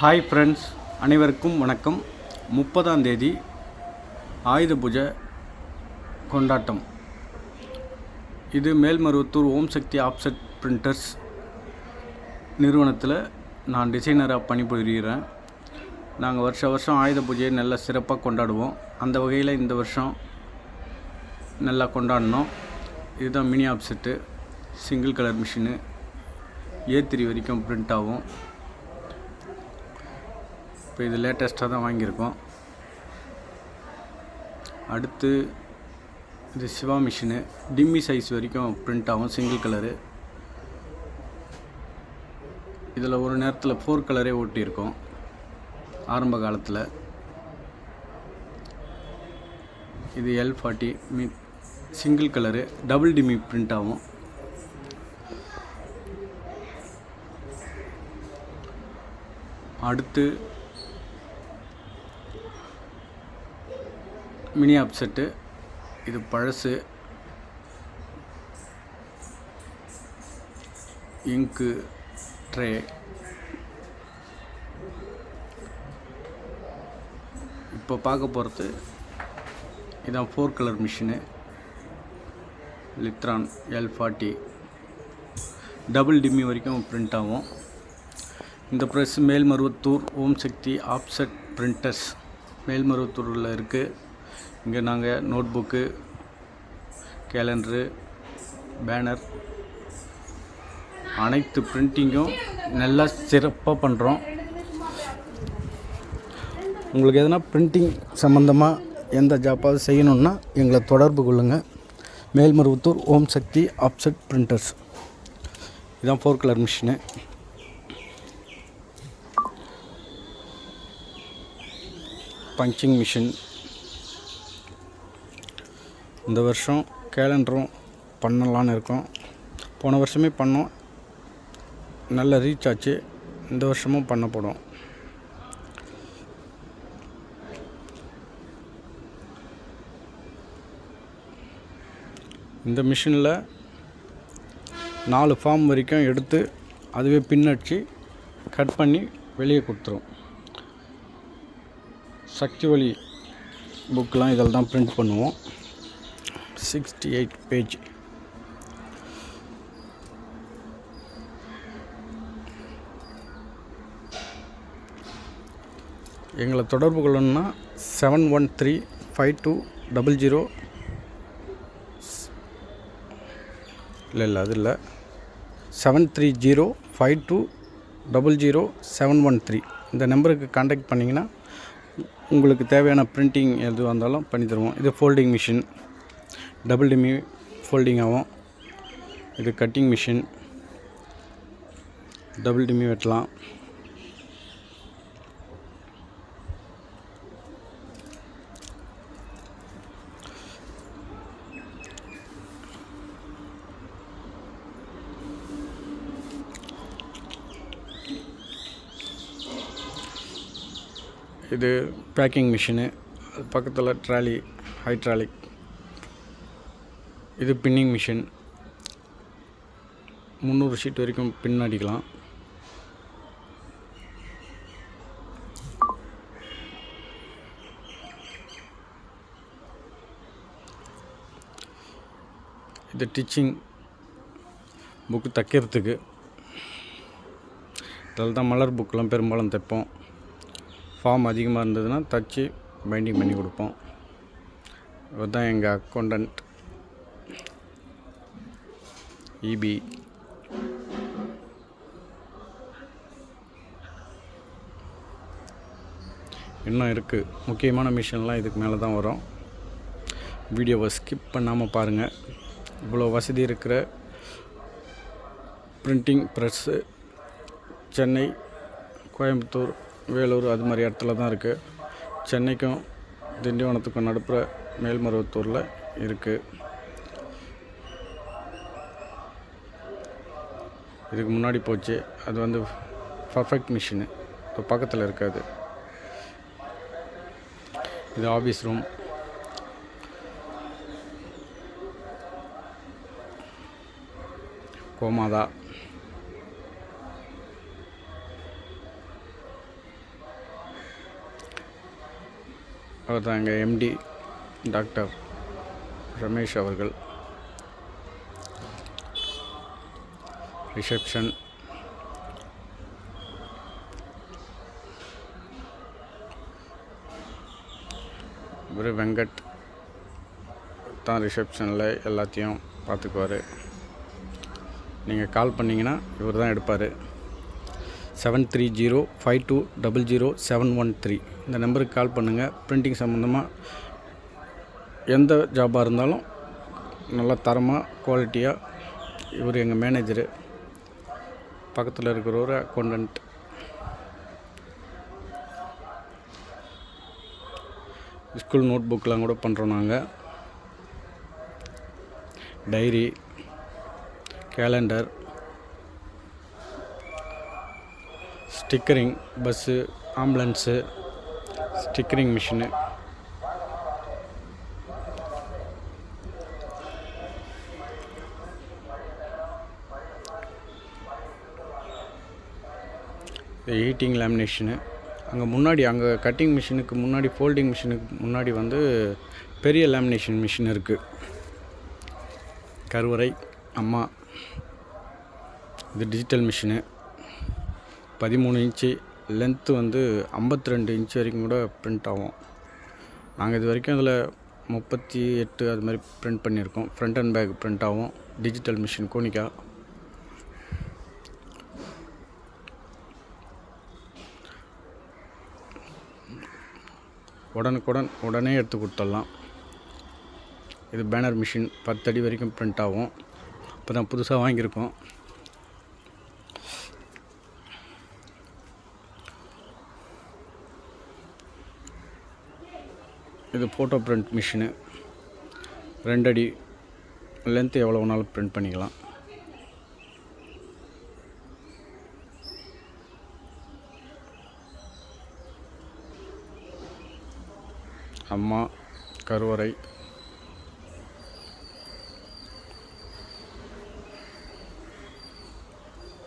Hi friends, அனைவருக்கும் வணக்கம். 30ஆம் தேதி ஆயுத பூஜை கொண்டாட்டம். இது மேல்மருவத்தூர் ஓம் சக்தி ஆப்செட் பிரிண்டர்ஸ் நிறுவனத்தில் நான் டிசைனராக பணிபுரிகிறேன். நாங்கள் வருஷம் ஆயுத பூஜையை நல்லா சிறப்பாக கொண்டாடுவோம். அந்த வகையில் இந்த வருஷம் நல்லா கொண்டாடினோம். இதுதான் mini offset, single colour machine, A3 வரைக்கும் பிரிண்ட் ஆகும். இப்போ இது லேட்டஸ்ட்டாக தான் வாங்கியிருக்கோம். அடுத்து இது சிவா மிஷினு, டிம்மி சைஸ் வரைக்கும் பிரிண்ட் ஆகும், சிங்கிள் கலரு. இதில் ஒரு நேரத்தில் 4 கலரே ஓட்டியிருக்கோம் ஆரம்ப காலத்தில். இது L40 single colour, double Timmy print ஆகும். அடுத்து மினி ஆப்செட்டு, இது பழசு. இங்கு ட்ரே, இப்போ பார்க்க போகிறது இதான் 4 colour machine, Lithrone L40, double demy வரைக்கும் பிரிண்ட் ஆகும். இந்த press Melmaruvathur Om Sakthi offset printers மேல்மருவத்தூரில் இருக்குது. இங்கே நாங்கள் நோட் புக்கு, கேலண்டரு, பேனர் அனைத்து பிரிண்டிங்கும் நல்லா சிறப்பாக பண்ணுறோம். உங்களுக்கு எதனா பிரிண்டிங் சம்மந்தமாக எந்த ஜாப்பாவது செய்யணுன்னா எங்களை தொடர்பு கொள்ளுங்கள். Melmaruvathur Om Sakthi offset printers. இதுதான் 4 கலர் மிஷினு. Punching machine. இந்த வருஷம் கேலண்டரும் பண்ணலான்னு இருக்கோம். போன வருஷமே பண்ணோம், நல்ல ரீச் ஆச்சு. இந்த வருஷமும் பண்ணப்படும். இந்த மிஷினில் 4 ஃபார்ம் வரைக்கும் எடுத்து அதுவே பின்னடிச்சு கட் பண்ணி வெளியே கொடுத்துரும். சக்தி வழி புக்கெலாம் இதில் தான் பிரிண்ட் பண்ணுவோம். 68 பேஜ். எங்களை தொடர்பு கொள்ளணுன்னா 7135200 இல்லை அது இல்லை 73052000713 இந்த நம்பருக்கு காண்டாக்ட் பண்ணிங்கன்னா உங்களுக்கு தேவையான பிரிண்டிங் எதுவாக இருந்தாலும் பண்ணி தருவோம். இது folding machine, double Timmy folding ஆகும். இது கட்டிங் மிஷின், டபுள் டிம்மி வெட்டலாம். இது பேக்கிங் மிஷினு, பக்கத்தில் ட்ராலி, ஹைட்ராலிக். இது பின்னிங் மிஷின், 300 ஷீட் வரைக்கும் பின் அடிக்கலாம். இது டிச்சிங் புக்கு தைக்கிறதுக்கு. இதில் தான் மலர் புக்கெலாம் பெரும்பாலும் தைப்போம். ஃபார்ம் அதிகமாக இருந்ததுன்னா தச்சு பைண்டிங் பண்ணி கொடுப்போம். இவர் தான் எங்கள் அக்கௌண்டன்ட் EB. இன்னும் இருக்குது, முக்கியமான மிஷின்லாம் இதுக்கு மேலே தான் வரும். வீடியோவை ஸ்கிப் பண்ணாமல் பாருங்கள். இவ்வளோ வசதி இருக்கிற பிரிண்டிங் ப்ரெஸ்ஸு சென்னை, கோயம்புத்தூர், வேலூர் அது மாதிரி இடத்துல தான் இருக்குது. சென்னைக்கும் திண்டிவனத்துக்கும் நடுப்புற மேல்மருவத்தூரில் இருக்குது. இதுக்கு முன்னாடி போச்சு, அது வந்து பர்ஃபெக்ட் மிஷினு, இப்போ பக்கத்தில் இருக்காது. இது ஆஃபீஸ் ரூம். கோமாதா. அவர் தான் எங்கள் எம்டி டாக்டர் ரமேஷ் அவர்கள். ரிசப்ஷன் இவர் வெங்கட் தான் ரிசப்ஷனில் எல்லாத்தையும் பார்த்துக்குவார். நீங்கள் கால் பண்ணிங்கன்னா இவர் தான் எடுப்பார். 7305200713 இந்த நம்பருக்கு கால் பண்ணுங்கள். பிரிண்டிங் சம்மந்தமாக எந்த ஜாபாக இருந்தாலும் நல்லா தரமாக குவாலிட்டியாக. இவர் எங்கள் மேனேஜரு, பக்கத்தில் இருக்கிற ஒரு அக்கௌண்டன்ட். ஸ்கூல் நோட் புக்கெலாம் கூட பண்ணுறோம் நாங்கள். Diary, calendar, stickering, bus, ambulance, stickering machine, heating lamination. அங்கே கட்டிங் மிஷினுக்கு முன்னாடி, ஃபோல்டிங் மிஷினுக்கு முன்னாடி பெரிய லேமினேஷன் மிஷின் இருக்குது. கருவறை அம்மா. இது digital machine. 13 inch length 52 inch வரைக்கும் கூட பிரிண்ட் ஆகும். நாங்கள் இது வரைக்கும் அதில் 38 அது மாதிரி பிரிண்ட் பண்ணியிருக்கோம். ஃப்ரண்ட் அண்ட் பேக் பிரிண்ட் ஆகும். Digital machine கோனிகா. உடனே எடுத்து கொடுத்துடலாம். இது பேனர் மிஷின் 10 அடி வரைக்கும் பிரிண்ட் ஆகும். இப்போ தான் புதுசாக வாங்கியிருக்கோம். இது ஃபோட்டோ பிரிண்ட் மிஷினு. 2 அடி லென்த்து எவ்வளோ வேணாலும் பிரிண்ட் பண்ணிக்கலாம். அம்மா, கருவறை,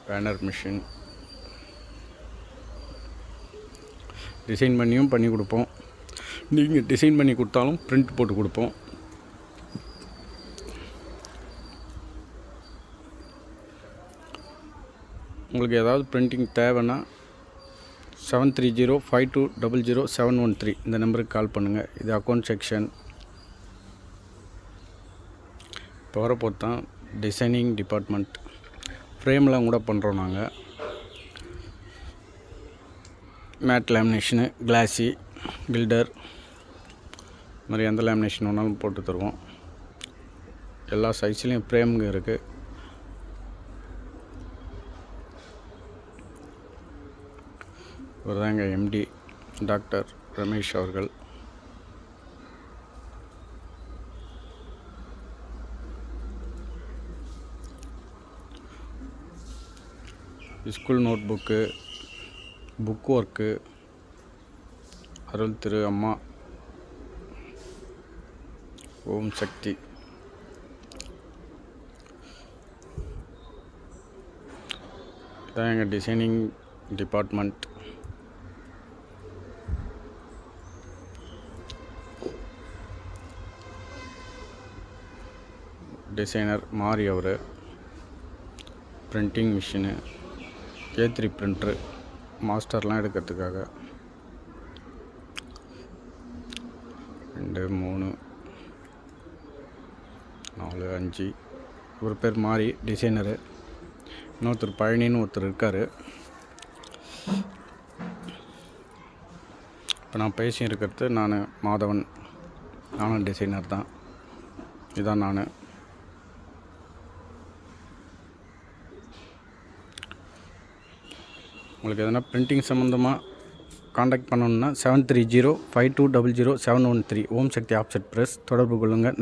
பேனர் மிஷின். டிசைன் பண்ணியும் பண்ணி கொடுப்போம். நீங்கள் டிசைன் பண்ணி கொடுத்தாலும் பிரிண்ட் போட்டு கொடுப்போம். உங்களுக்கு ஏதாவது பிரிண்டிங் தேவைன்னா 7305200713 இந்த நம்பருக்கு கால் பண்ணுங்கள். இது அக்கௌண்ட் செக்ஷன். இப்போ வரப்போது தான் டிசைனிங் டிபார்ட்மெண்ட். ஃப்ரேம்லாம் கூட பண்ணுறோம் நாங்கள். மேட் லேமினேஷனு, கிளாஸி, கில்டர், இது மாதிரி எந்த லேமினேஷன் வேணாலும் போட்டு தருவோம். எல்லா சைஸ்லேயும் ஃப்ரேமுங்க இருக்குது. இவர் தான் எங்கள் எம்டி டாக்டர் ரமேஷ் அவர்கள். School notebook, book work, Arul Thiru Amma, Om சக்தி. இதான் எங்கள் டிசைனிங் டிபார்ட்மெண்ட். டிசைனர் மாறி அவர். பிரிண்டிங் மிஷினு, A3 பிரிண்ட்ரு, மாஸ்டர்லாம் எடுக்கிறதுக்காக. 2 3 4 5. ஒரு பேர் மாறி டிசைனரு. இன்னொருத்தர் பழனின்னு ஒருத்தர் இருக்கார். இப்போ நான் பேசி இருக்கிறது நான் மாதவன். நானும் டிசைனர் தான். இதுதான் நான். உங்களுக்கு எதனா பிரிண்டிங் சம்மந்தமாக காண்டாக்ட் பண்ணணுன்னா 7305200713 ஓம் சக்தி ஆஃப்செட் ப்ரெஸ் தொடர்பு கொள்ளுங்கள்.